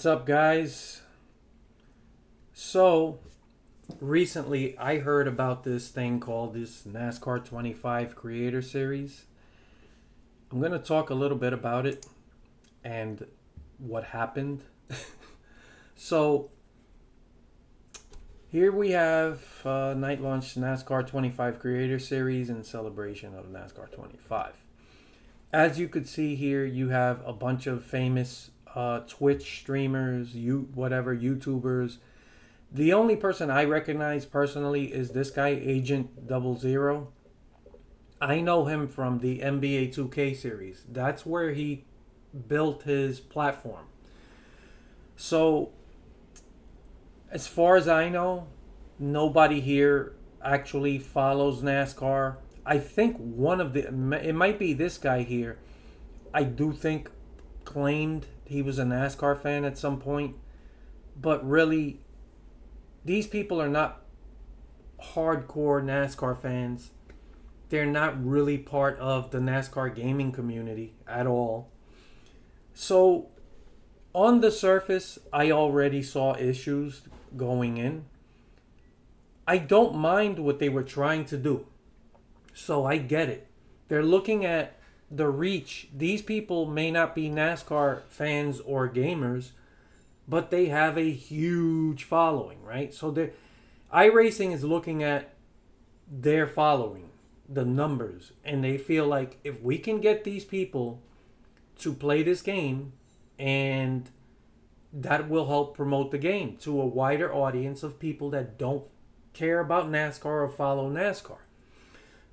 What's up, guys? So, recently I heard about this thing called this NASCAR 25 Creator Series. I'm going to talk a little bit about it and what happened. So, here we have night launch NASCAR 25 Creator Series in celebration of NASCAR 25. As you could see here, you have a bunch of famous Twitch streamers, YouTubers. The only person I recognize personally is this guy, Agent 00. I know him from the NBA 2K series. That's where he built his platform. So, as far as I know, nobody here actually follows NASCAR. I think it might be this guy here. I do think claimed he was a NASCAR fan at some point, but really, these people are not hardcore NASCAR fans. They're not really part of the NASCAR gaming community at all. So, on the surface, I already saw issues going in. I don't mind what they were trying to do. So, I get it. They're looking at the reach. These people may not be NASCAR fans or gamers, but they have a huge following, right? So iRacing is looking at their following, the numbers, and they feel like if we can get these people to play this game, and that will help promote the game to a wider audience of people that don't care about NASCAR or follow NASCAR.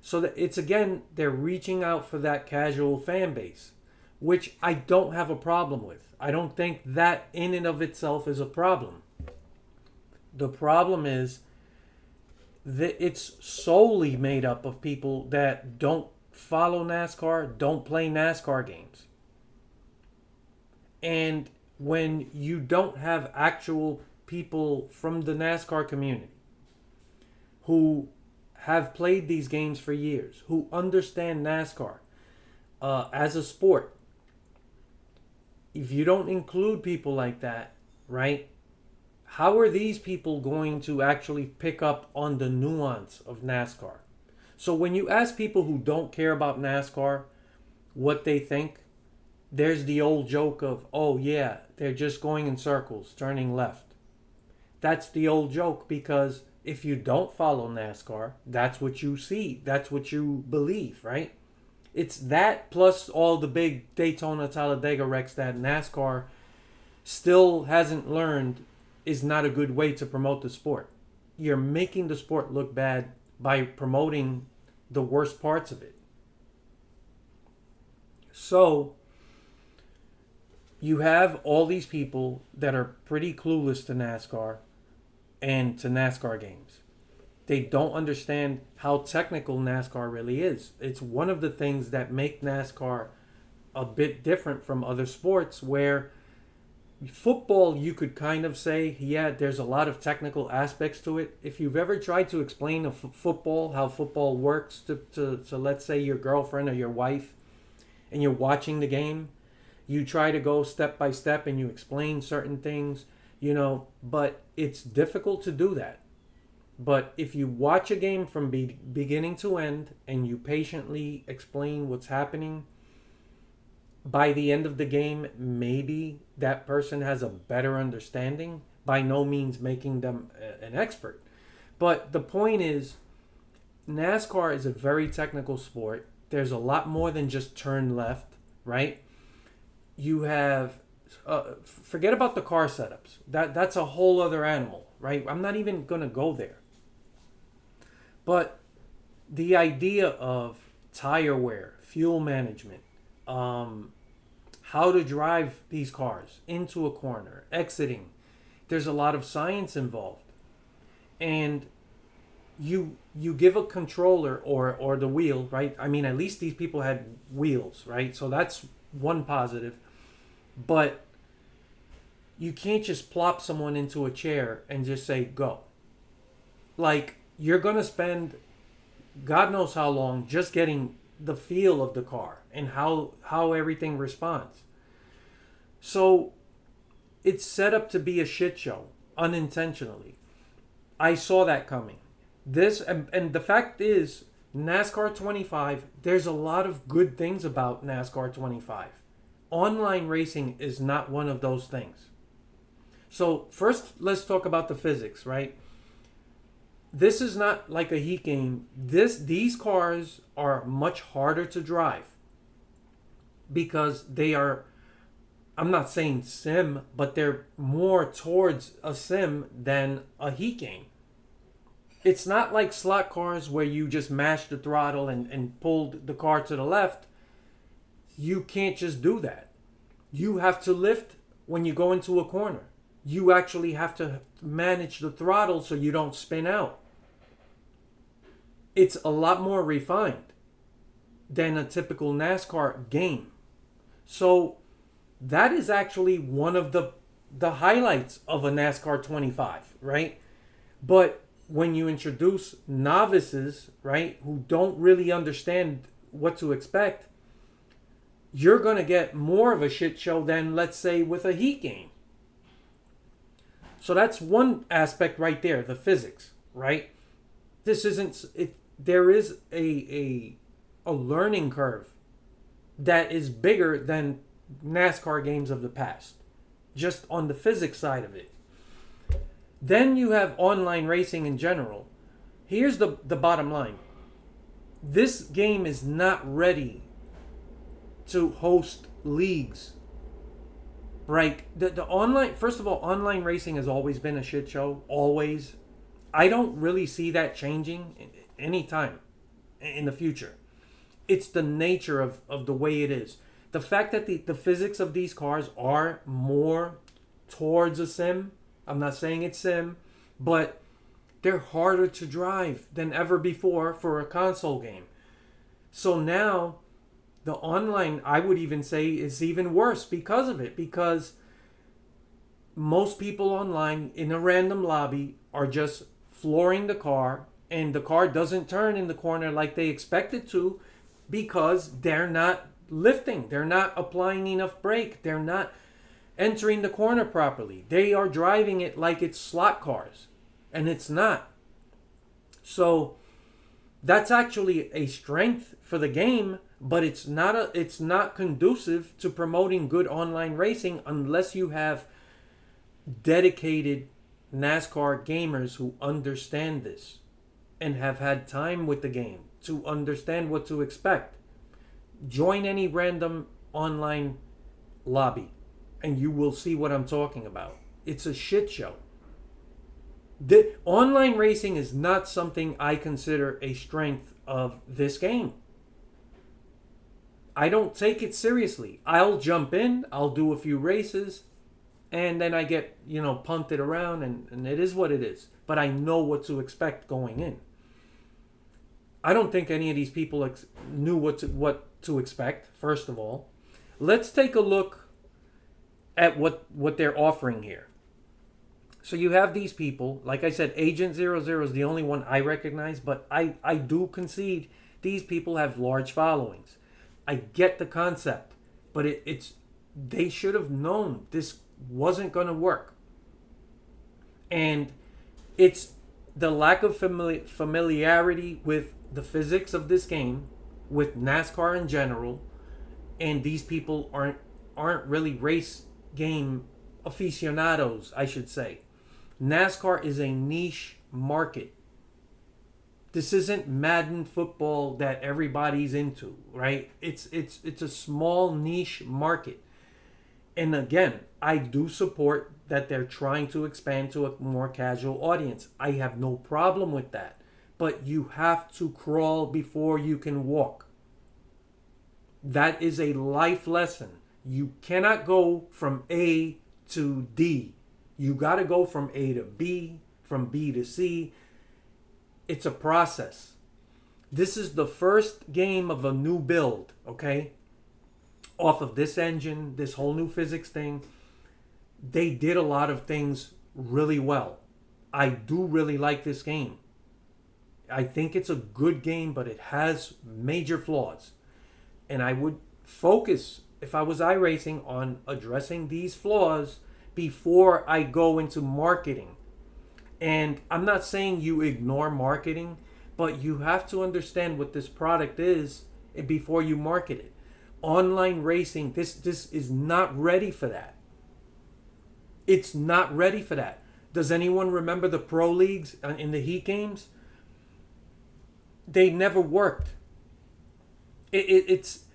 So that it's, again, they're reaching out for that casual fan base, which I don't have a problem with. I don't think that in and of itself is a problem. The problem is that it's solely made up of people that don't follow NASCAR, don't play NASCAR games. And when you don't have actual people from the NASCAR community who have played these games for years, who understand NASCAR as a sport, if you don't include people like that, right, how are these people going to actually pick up on the nuance of NASCAR? So when you ask people who don't care about NASCAR what they think, there's the old joke of, oh yeah, they're just going in circles, turning left. That's the old joke, because if you don't follow NASCAR, that's what you see. That's what you believe, right? It's that plus all the big Daytona Talladega wrecks that NASCAR still hasn't learned is not a good way to promote the sport. You're making the sport look bad by promoting the worst parts of it. So, you have all these people that are pretty clueless to NASCAR and to NASCAR games. They don't understand how technical NASCAR really is. It's one of the things that make NASCAR a bit different from other sports, where football, you could kind of say, yeah, there's a lot of technical aspects to it. If you've ever tried to explain football, how football works to let's say your girlfriend or your wife, and you're watching the game, you try to go step by step and you explain certain things, but it's difficult to do that. But if you watch a game from beginning to end and you patiently explain what's happening, by the end of the game, maybe that person has a better understanding. By no means making them an expert. But the point is, NASCAR is a very technical sport. There's a lot more than just turn left, right? You have, forget about the car setups. That's a whole other animal, right? I'm not even going to go there. But the idea of tire wear, fuel management, how to drive these cars into a corner, exiting, there's a lot of science involved. And you give a controller or the wheel, right? I mean, at least these people had wheels, right? So that's one positive. But you can't just plop someone into a chair and just say, go. Like, you're going to spend God knows how long just getting the feel of the car and how everything responds. So It's set up to be a shit show unintentionally. I saw that coming. This and the fact is, NASCAR 25, there's a lot of good things about NASCAR 25. Online racing is not one of those things. So, first, let's talk about the physics, right? This is not like a heat game. These cars are much harder to drive because they are, I'm not saying sim, but they're more towards a sim than a heat game. It's not like slot cars where you just mash the throttle and pulled the car to the left. You can't just do that. You have to lift when you go into a corner. You actually have to manage the throttle so you don't spin out. It's a lot more refined than a typical NASCAR game. So that is actually one of the highlights of a NASCAR 25, right? But when you introduce novices, right, who don't really understand what to expect, you're going to get more of a shit show than, let's say, with a heat game. So that's one aspect right there, the physics, right? This isn't it. There is a learning curve that is bigger than NASCAR games of the past, just on the physics side of it. Then you have online racing in general. Here's the bottom line. This game is not ready to host leagues. Right? The online, first of all, online racing has always been a shit show. Always. I don't really see that changing anytime in the future. It's the nature of the way it is. The fact that the physics of these cars are more towards a sim. I'm not saying it's sim, but they're harder to drive than ever before for a console game. So now the online, I would even say, is even worse because of it. Because most people online in a random lobby are just flooring the car, and the car doesn't turn in the corner like they expect it to because they're not lifting. They're not applying enough brake. They're not entering the corner properly. They are driving it like it's slot cars, and it's not. So that's actually a strength for the game, but it's not conducive to promoting good online racing unless you have dedicated NASCAR gamers who understand this and have had time with the game to understand what to expect. Join any random online lobby and you will see what I'm talking about. It's a shit show. The online racing is not something I consider a strength of this game. I don't take it seriously. I'll jump in, I'll do a few races, and then I get, punted around, and it is what it is. But I know what to expect going in. I don't think any of these people knew what to expect, first of all. Let's take a look at what they're offering here. So you have these people, like I said, Agent 00 is the only one I recognize, but I do concede these people have large followings. I get the concept, but they should have known this wasn't going to work. And it's the lack of familiarity with the physics of this game, with NASCAR in general, and these people aren't really race game aficionados, I should say. NASCAR is a niche market. This isn't Madden football that everybody's into, right? It's a small niche market. And again, I do support that they're trying to expand to a more casual audience. I have no problem with that. But you have to crawl before you can walk. That is a life lesson. You cannot go from A to D. You got to go from A to B, from B to C. It's a process. This is the first game of a new build, okay? Off of this engine, this whole new physics thing. They did a lot of things really well. I do really like this game. I think it's a good game, but it has major flaws. And I would focus, if I was iRacing, on addressing these flaws before I go into marketing. And I'm not saying you ignore marketing, but you have to understand what this product is before you market it. Online racing, this is not ready for that. It's not ready for that. Does anyone remember the pro leagues in the Heat games? They never worked. It's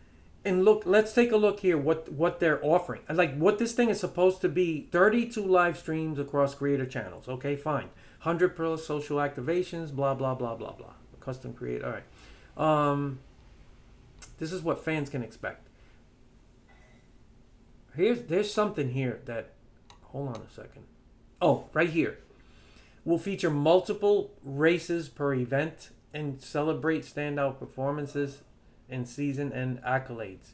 and look, let's take a look here what they're offering. Like what this thing is supposed to be: 32 live streams across creator channels. Okay, fine. 100 pro social activations. Blah blah blah blah blah. Custom create. All right. This is what fans can expect. There's something here that. Hold on a second. Oh, right here. We'll feature multiple races per event and celebrate standout performances and season and accolades,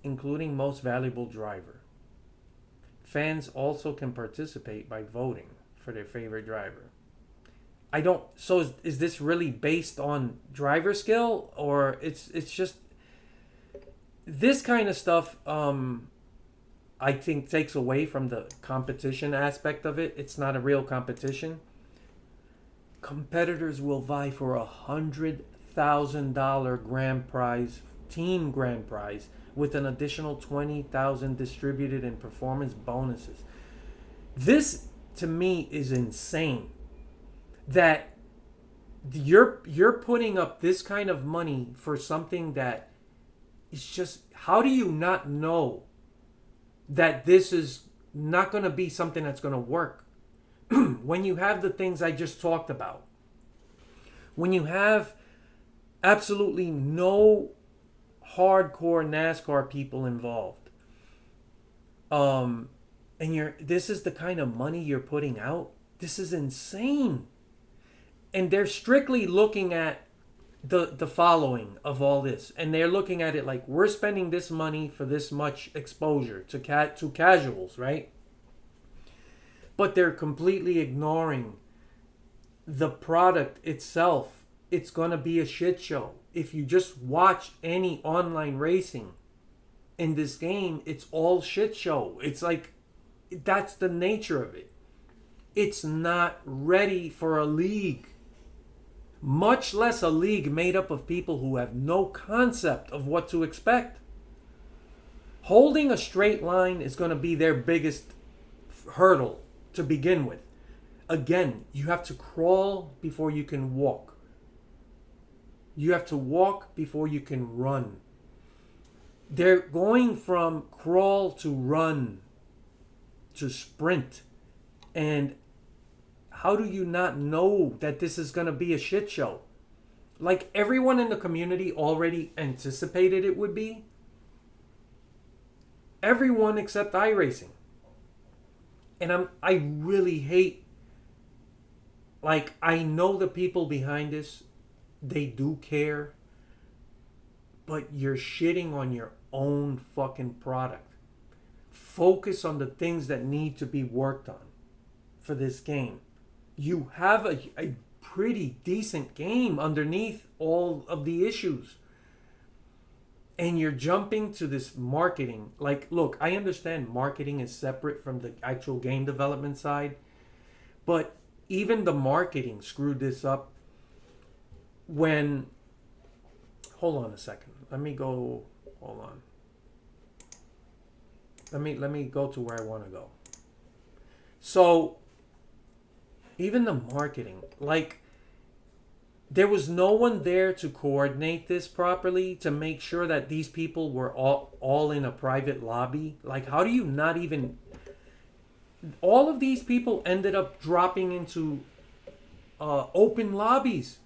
including most valuable driver. Fans also can participate by voting for their favorite driver. So is this really based on driver skill, or it's just this kind of stuff I think takes away from the competition aspect of it. It's not a real competition. Competitors will vie for $100,000 grand prize, team grand prize, with an additional $20,000 distributed in performance bonuses. This to me is insane. That you're putting up this kind of money for something that is just, how do you not know that this is not going to be something that's going to work? When you have the things I just talked about, when you have absolutely no hardcore NASCAR people involved, and this is the kind of money you're putting out, this is insane. And they're strictly looking at the following of all this, and they're looking at it like, we're spending this money for this much exposure to casuals, right? But they're completely ignoring the product itself. It's gonna be a shit show. If you just watch any online racing in this game, it's all shit show. It's like, that's the nature of it. It's not ready for a league. Much less a league made up of people who have no concept of what to expect. Holding a straight line is going to be their biggest hurdle to begin with. Again, you have to crawl before you can walk. You have to walk before you can run. They're going from crawl to run to sprint. And how do you not know that this is going to be a shit show? Like, everyone in the community already anticipated it would be. Everyone except iRacing. And I really hate, like, I know the people behind this, they do care, but you're shitting on your own fucking product. Focus on the things that need to be worked on for this game. You have a pretty decent game underneath all of the issues. And you're jumping to this marketing. Like, look, I understand marketing is separate from the actual game development side. But even the marketing screwed this up when... Hold on a second. Let me go... Hold on. Let me go to where I want to go. So, even the marketing, like, there was no one there to coordinate this properly, to make sure that these people were all in a private lobby. Like, how do you not even... All of these people ended up dropping into open lobbies.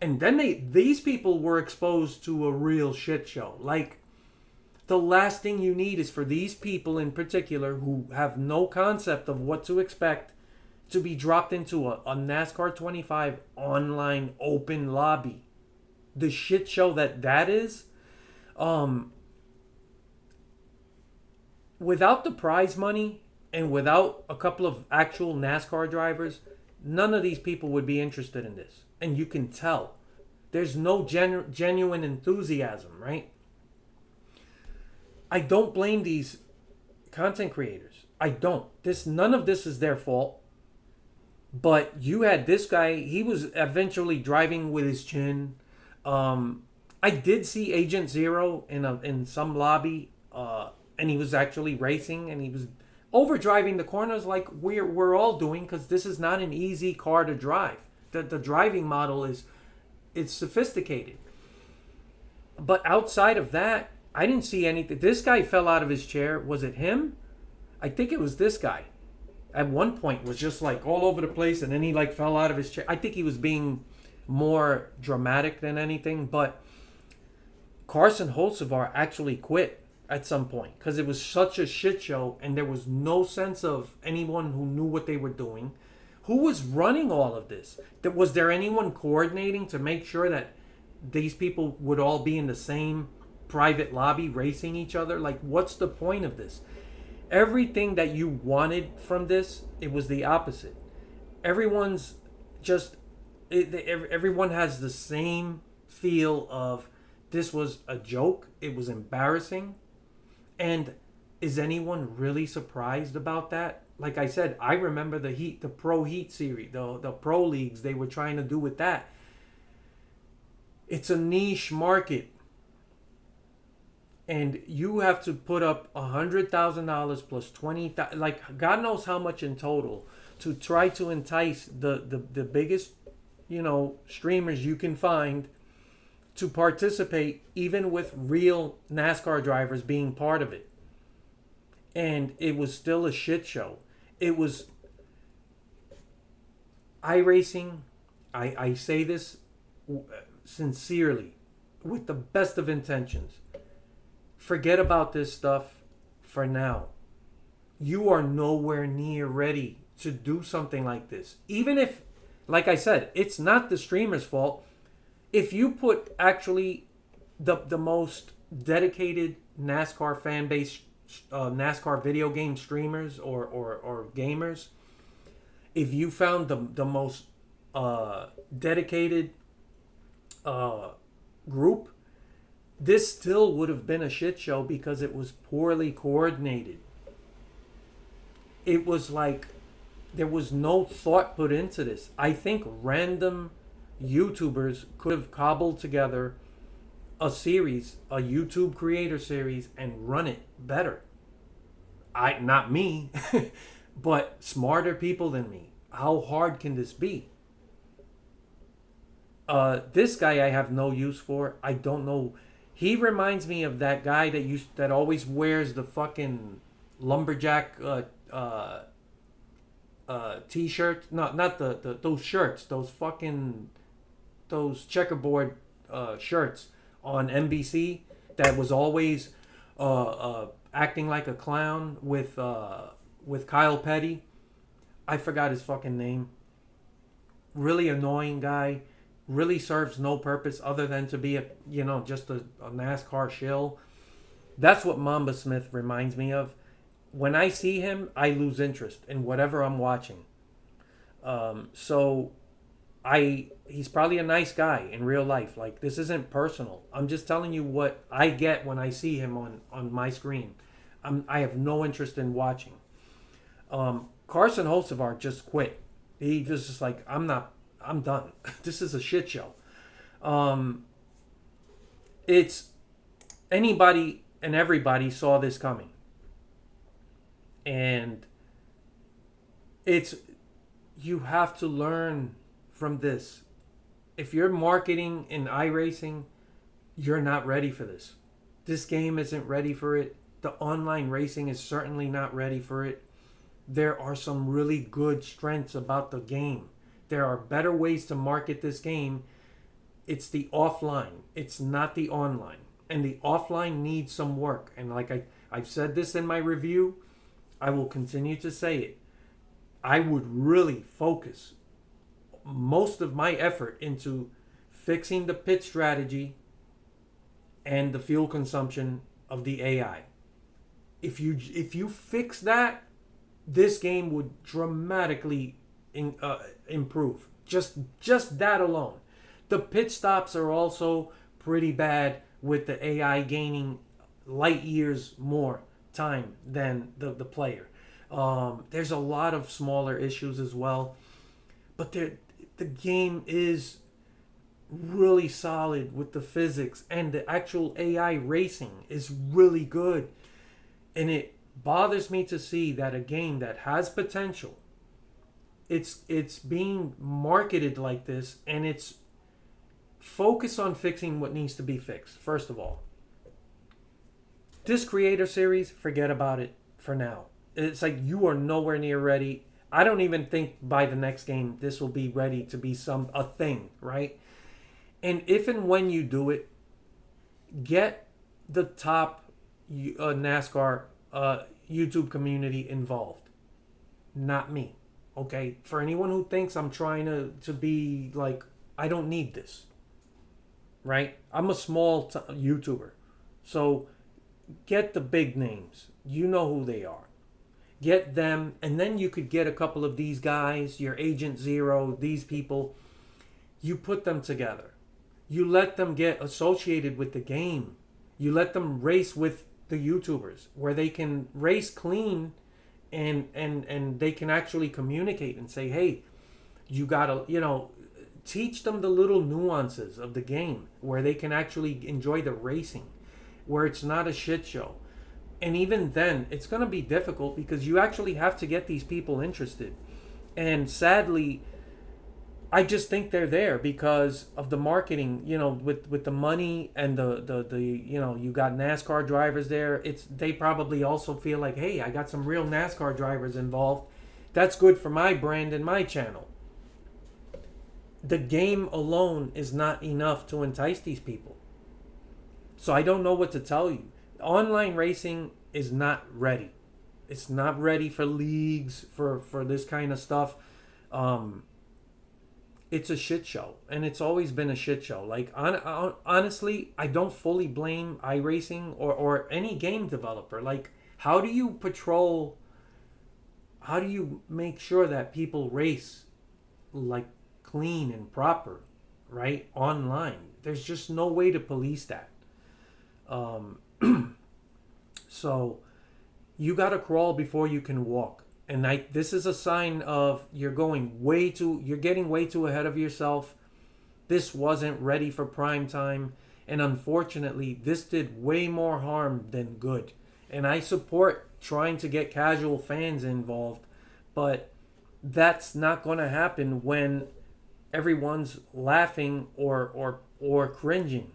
And then these people were exposed to a real shit show. Like, the last thing you need is for these people in particular, who have no concept of what to expect, to be dropped into a NASCAR 25 online open lobby. The shit show that is. Without the prize money and without a couple of actual NASCAR drivers, none of these people would be interested in this. And you can tell. There's no genuine enthusiasm, right? I don't blame these content creators. I don't. None of this is their fault. But you had this guy. He was eventually driving with his chin. I did see Agent Zero in some lobby, and he was actually racing, and he was over driving the corners like we're all doing, because this is not an easy car to drive. The driving model is it's sophisticated. But outside of that, I didn't see anything. This guy fell out of his chair. Was it him? I think it was this guy. At one point was just like all over the place, and then he like fell out of his chair. I think he was being more dramatic than anything, but Carson Holzevar actually quit at some point because it was such a shit show, and there was no sense of anyone who knew what they were doing. Who was running all of this? Was there anyone coordinating to make sure that these people would all be in the same private lobby racing each other? Like, what's the point of this? Everything that you wanted from this, it was the opposite. Everyone's just, everyone has the same feel of this was a joke. It was embarrassing. And is anyone really surprised about that? Like I said, I remember the Pro Heat series, the Pro Leagues they were trying to do with that. It's a niche market. And you have to put up $100,000 plus $20,000, like God knows how much in total, to try to entice the biggest, streamers you can find to participate, even with real NASCAR drivers being part of it. And it was still a shit show. It was iRacing. I say this sincerely, with the best of intentions. Forget about this stuff for now. You are nowhere near ready to do something like this. Even if, like I said, it's not the streamer's fault. If you put actually the most dedicated NASCAR fan base, NASCAR video game streamers or gamers, if you found the most dedicated group, this still would have been a shit show because it was poorly coordinated. It was like there was no thought put into this. I think random YouTubers could have cobbled together a series, a YouTube creator series, and run it better. Not me, but smarter people than me. How hard can this be? This guy I have no use for. I don't know. He reminds me of that guy that always wears the fucking lumberjack t-shirts. No, not those shirts. Those checkerboard shirts on NBC. That was always acting like a clown with Kyle Petty. I forgot his fucking name. Really annoying guy. Really serves no purpose other than to be just a NASCAR shill. That's what Mamba Smith reminds me of. When I see him, I lose interest in whatever I'm watching. So he's probably a nice guy in real life. Like, this isn't personal. I'm just telling you what I get when I see him on my screen. I have no interest in watching. Carson Holzevar just quit. He just like, I'm done. This is a shit show. It's anybody and everybody saw this coming. And you have to learn from this. If you're marketing in iRacing, you're not ready for this. This game isn't ready for it. The online racing is certainly not ready for it. There are some really good strengths about the game. There are better ways to market this game. It's the offline. It's not the online. And the offline needs some work. And like I've said this in my review, I will continue to say it. I would really focus most of my effort into fixing the pit strategy and the fuel consumption of the AI. If you fix that, this game would dramatically improve. Just that alone. The pit stops are also pretty bad with the AI gaining light years more time than the player. There's a lot of smaller issues as well, but the game is really solid with the physics, and the actual AI racing is really good. And it bothers me to see that a game that has potential, it's being marketed like this, and it's focused on fixing what needs to be fixed. First of all, this creator series, forget about it for now. It's like you are nowhere near ready. I don't even think by the next game this will be ready to be a thing, right? And if and when you do it, get the top NASCAR YouTube community involved, not me. Okay, for anyone who thinks I'm trying to be like, I don't need this, right? I'm a small YouTuber, so get the big names. You know who they are. Get them, and then you could get a couple of these guys, your Agent Zero, these people. You put them together. You let them get associated with the game. You let them race with the YouTubers, where they can race clean, and they can actually communicate and say, hey, you gotta, teach them the little nuances of the game, where they can actually enjoy the racing, where it's not a shit show. And even then, it's going to be difficult because you actually have to get these people interested. And sadly, I just think they're there because of the marketing, with the money and the you got NASCAR drivers there. They probably also feel like, hey, I got some real NASCAR drivers involved. That's good for my brand and my channel. The game alone is not enough to entice these people. So I don't know what to tell you. Online racing is not ready. It's not ready for leagues, for this kind of stuff. It's a shit show, and it's always been a shit show. Like, honestly, I don't fully blame iRacing or any game developer. Like, how do you make sure that people race like clean and proper, right, online? There's just no way to police that. So you got to crawl before you can walk. And this is a sign of you're getting way too ahead of yourself. This wasn't ready for prime time. And unfortunately, this did way more harm than good. And I support trying to get casual fans involved, but that's not going to happen when everyone's laughing or cringing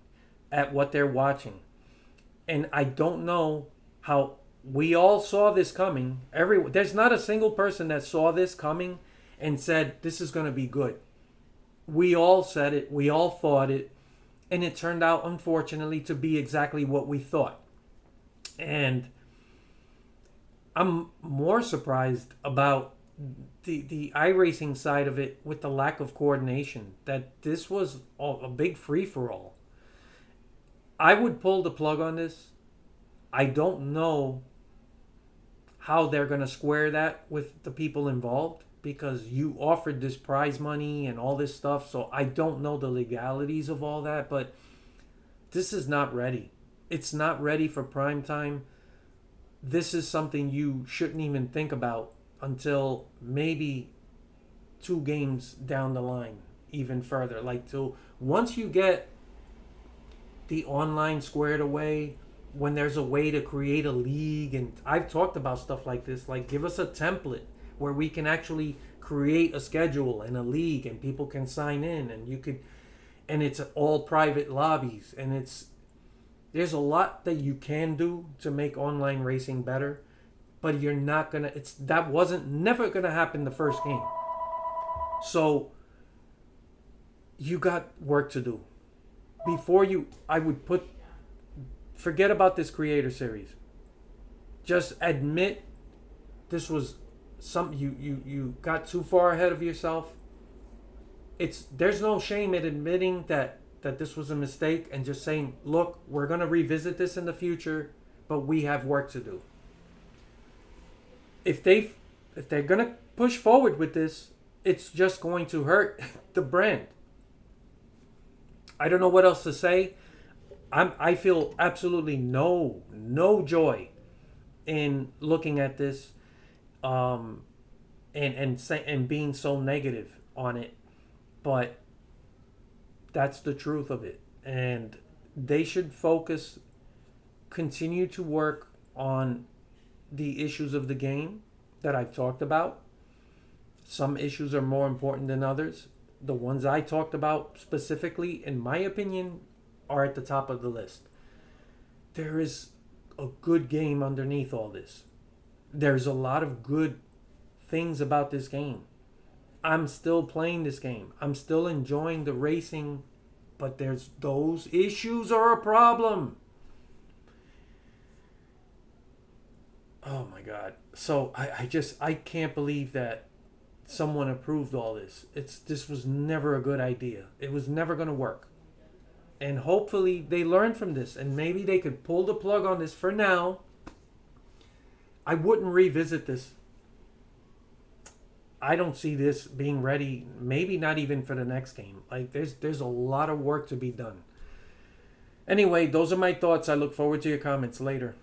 at what they're watching. And I don't know how we all saw this coming. There's not a single person that saw this coming and said this is going to be good. We all said it. We all thought it. And it turned out, unfortunately, to be exactly what we thought. And I'm more surprised about the iRacing side of it, with the lack of coordination, that this was a big free-for-all. I would pull the plug on this. I don't know how they're going to square that with the people involved, because you offered this prize money and all this stuff. So I don't know the legalities of all that, but this is not ready. It's not ready for prime time. This is something you shouldn't even think about until maybe 2 games down the line, even further. Like, till once you get the online squared away, when there's a way to create a league, and I've talked about stuff like this, like, give us a template where we can actually create a schedule and a league, and people can sign in, and it's all private lobbies, and there's a lot that you can do to make online racing better, but you're not gonna. That wasn't never gonna happen the first game. So you got work to do. I would forget about this creator series. Just admit this was you got too far ahead of yourself. There's no shame in admitting that this was a mistake, and just saying, look, we're going to revisit this in the future, but we have work to do. If they're going to push forward with this, it's just going to hurt the brand. I don't know what else to say. I feel absolutely no joy in looking at this, um, and being so negative on it, but that's the truth of it. And they should focus, continue to work on the issues of the game that I've talked about. Some issues are more important than others. The ones I talked about specifically, in my opinion, are at the top of the list. There is a good game underneath all this. There's a lot of good things about this game. I'm still playing this game. I'm still enjoying the racing, but there's those issues are a problem. Oh my god. So I can't believe that someone approved all this. This was never a good idea. It was never going to work. And hopefully they learn from this and maybe they could pull the plug on this for now. I wouldn't revisit this. I don't see this being ready, maybe not even for the next game. Like there's a lot of work to be done. Anyway, those are my thoughts. I look forward to your comments later.